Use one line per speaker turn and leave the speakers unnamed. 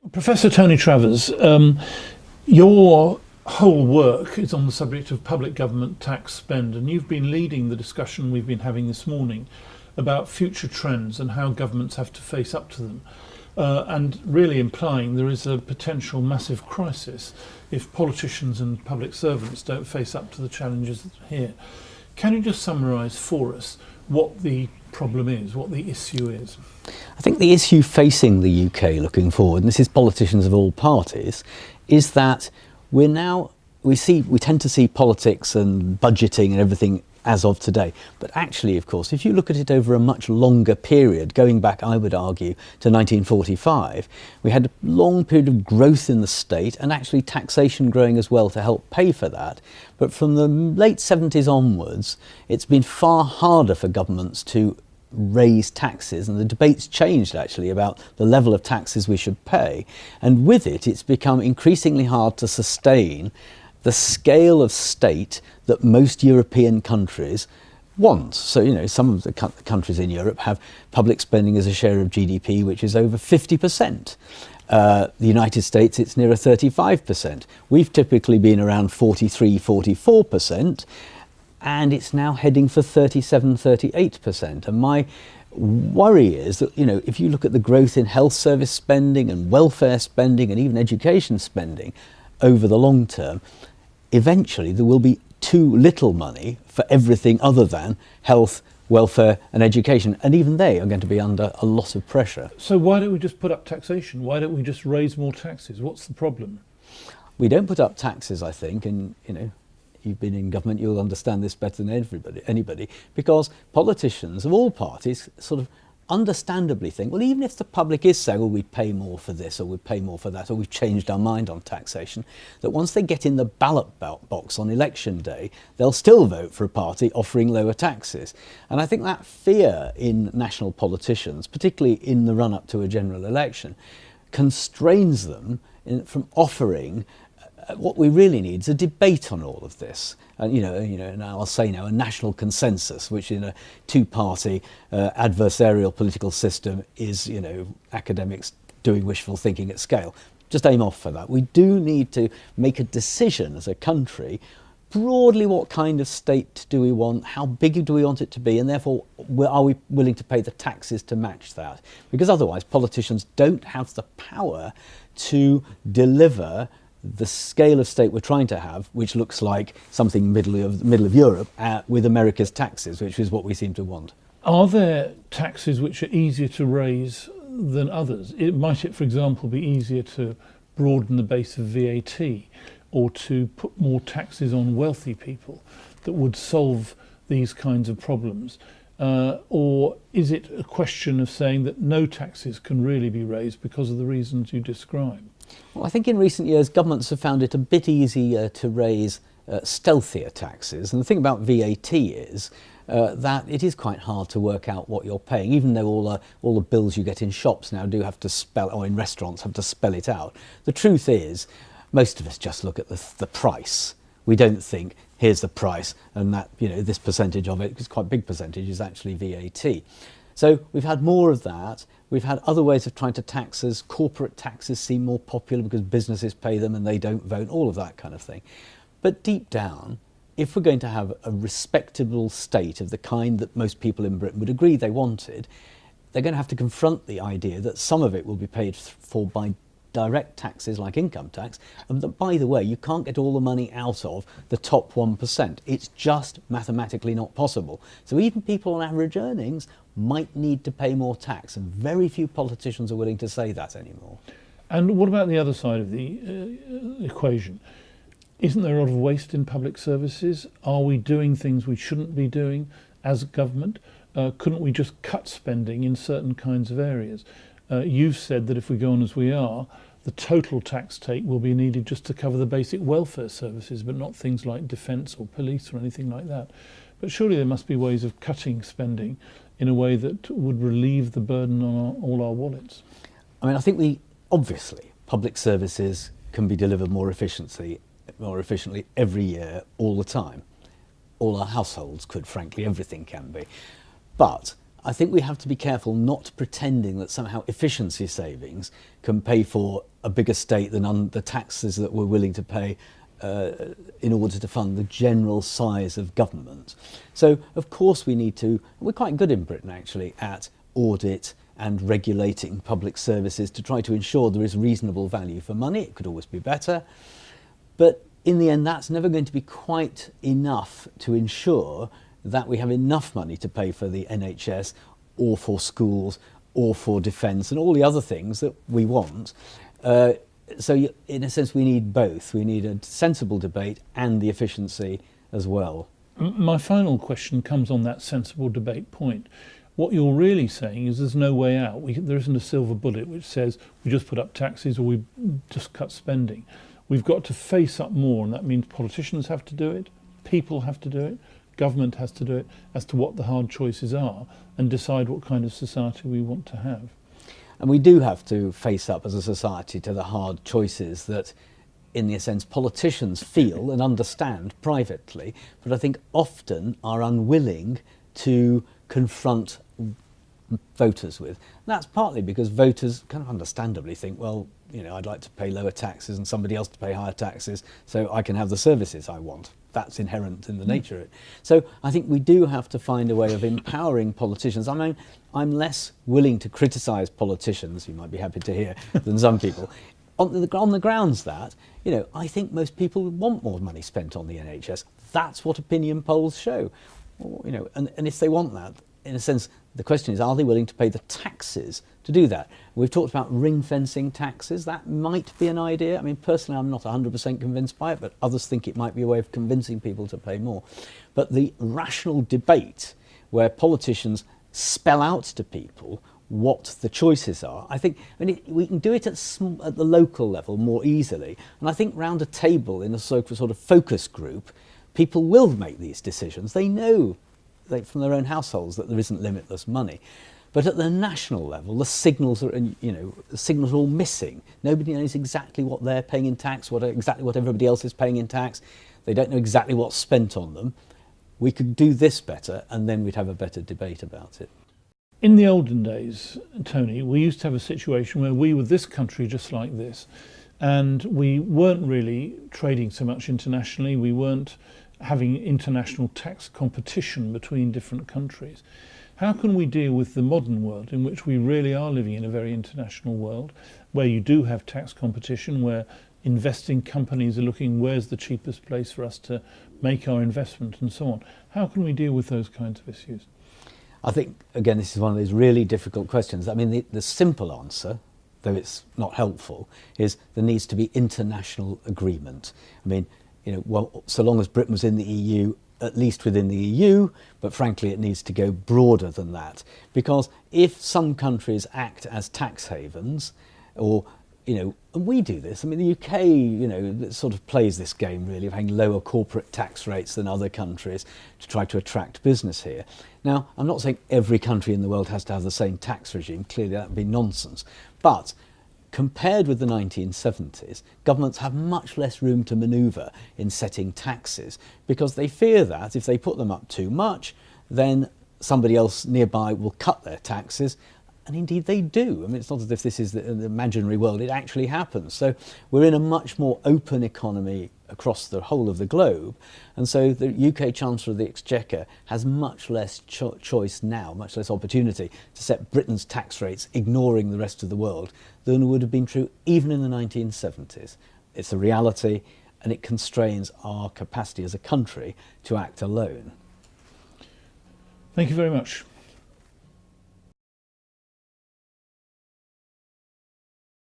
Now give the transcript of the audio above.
Professor Tony Travers, your whole work is on the subject of public government tax spend, and you've been leading the discussion we've been having this morning about future trends and how governments have to face up to them, and really implying there is a potential massive crisis if politicians and public servants don't face up to the challenges here. Can you just summarise for us what the problem is, what the issue is?
I think the issue facing the UK looking forward, and this is politicians of all parties, is that we tend to see politics and budgeting and everything as of today. But actually, of course, if you look at it over a much longer period, going back, I would argue, to 1945, we had a long period of growth in the state and actually taxation growing as well to help pay for that. But from the late 70s onwards, it's been far harder for governments to raise taxes, and the debate's changed actually about the level of taxes we should pay, and with it it's become increasingly hard to sustain the scale of state that most European countries want. So, some of the countries in Europe have public spending as a share of GDP which is over 50%. The United States, it's nearer 35%. We've typically been around 43, 44%. And it's now heading for 37, 38%. And my worry is that, if you look at the growth in health service spending and welfare spending and even education spending over the long term, eventually there will be too little money for everything other than health, welfare and education. And even they are going to be under a lot of pressure.
So why don't we just put up taxation? Why don't we just raise more taxes? What's the problem?
We don't put up taxes, I think, and, you've been in government, you'll understand this better than anybody, because politicians of all parties sort of understandably think, well, even if the public is saying, well, we pay more for this or we pay more for that, or we've changed our mind on taxation, that once they get in the ballot box on election day, they'll still vote for a party offering lower taxes. And I think that fear in national politicians, particularly in the run-up to a general election, constrains them from offering what we really need is a debate on all of this, and and I'll say now a national consensus, which in a two-party adversarial political system is, academics doing wishful thinking at scale. Just aim off for that. We do need to make a decision as a country, broadly what kind of state do we want, how big do we want it to be, and therefore are we willing to pay the taxes to match that? Because otherwise politicians don't have the power to deliver the scale of state we're trying to have, which looks like something middle of Europe with America's taxes, which is what we seem to want.
Are there taxes which are easier to raise than others? Might it, for example, be easier to broaden the base of VAT or to put more taxes on wealthy people that would solve these kinds of problems? Or is it a question of saying that no taxes can really be raised because of the reasons you describe?
Well, I think in recent years governments have found it a bit easier to raise stealthier taxes. And the thing about VAT is that it is quite hard to work out what you're paying, even though all the bills you get in shops now do have to spell, or in restaurants have to spell it out. The truth is, most of us just look at the price. We don't think, here's the price, and that, this percentage of it, because quite a big percentage, is actually VAT. So we've had more of that. We've had other ways of trying to tax us. Corporate taxes seem more popular because businesses pay them and they don't vote, all of that kind of thing. But deep down, if we're going to have a respectable state of the kind that most people in Britain would agree they wanted, they're going to have to confront the idea that some of it will be paid for by direct taxes like income tax, and that, by the way, you can't get all the money out of the top 1%. It's just mathematically not possible. So even people on average earnings might need to pay more tax, and very few politicians are willing to say that anymore.
And what about the other side of the equation? Isn't there a lot of waste in public services? Are we doing things we shouldn't be doing as a government? Couldn't we just cut spending in certain kinds of areas? You've said that if we go on as we are, the total tax take will be needed just to cover the basic welfare services, but not things like defence or police or anything like that. But surely there must be ways of cutting spending in a way that would relieve the burden on all our wallets.
I think obviously, public services can be delivered more efficiently every year, all the time. All our households could, frankly, everything can be. But I think we have to be careful not pretending that somehow efficiency savings can pay for a bigger state than the taxes that we're willing to pay in order to fund the general size of government. So, of course, we're quite good in Britain actually at audit and regulating public services to try to ensure there is reasonable value for money. It could always be better. But in the end, that's never going to be quite enough to ensure that we have enough money to pay for the NHS or for schools or for defence and all the other things that we want. So in a sense, we need both. We need a sensible debate and the efficiency as well.
My final question comes on that sensible debate point. What you're really saying is there's no way out. There isn't a silver bullet which says we just put up taxes or we just cut spending. We've got to face up more, and that means politicians have to do it, people have to do it, government has to do it, as to what the hard choices are and decide what kind of society we want to have.
And we do have to face up as a society to the hard choices that, in the sense, politicians feel and understand privately, but I think often are unwilling to confront voters with. And that's partly because voters kind of understandably think, well, you know, I'd like to pay lower taxes and somebody else to pay higher taxes so I can have the services I want. That's inherent in the nature of it. So I think we do have to find a way of empowering politicians. I mean, I'm less willing to criticise politicians, you might be happy to hear, than some people, on the grounds that, you know, I think most people want more money spent on the NHS. That's what opinion polls show. You know, and if they want that, in a sense, the question is, are they willing to pay the taxes to do that? We've talked about ring-fencing taxes. That might be an idea. I mean, personally, I'm not 100% convinced by it, but others think it might be a way of convincing people to pay more. But the rational debate where politicians spell out to people what the choices are, I think, we can do it at the local level more easily. And I think round a table in a sort of focus group, people will make these decisions. They know from their own households that there isn't limitless money. But at the national level, the signals are, the signals are all missing. Nobody knows exactly what they're paying in tax, exactly what everybody else is paying in tax. They don't know exactly what's spent on them. We could do this better, and then we'd have a better debate about it.
In the olden days, Tony, we used to have a situation where we were this country just like this, and we weren't really trading so much internationally. We weren't having international tax competition between different countries. How can we deal with the modern world in which we really are living in a very international world, where you do have tax competition, where investing companies are looking where's the cheapest place for us to make our investment and so on? How can we deal with those kinds of issues?
I think, again, this is one of those really difficult questions. I mean, the simple answer, though it's not helpful, is there needs to be international agreement. I mean, you know, well, so long as Britain was in the EU, at least within the EU, but frankly it needs to go broader than that. Because if some countries act as tax havens, or, you know, and we do this, I mean the UK, you know, sort of plays this game really of having lower corporate tax rates than other countries to try to attract business here. Now, I'm not saying every country in the world has to have the same tax regime, clearly that would be nonsense, but compared with the 1970s, governments have much less room to manoeuvre in setting taxes because they fear that if they put them up too much, then somebody else nearby will cut their taxes. And indeed they do. I mean, it's not as if this is the imaginary world, it actually happens. So we're in a much more open economy across the whole of the globe. And so the UK Chancellor of the Exchequer has much less choice now, much less opportunity to set Britain's tax rates, ignoring the rest of the world, than would have been true even in the 1970s. It's a reality, and it constrains our capacity as a country to act alone.
Thank you very much.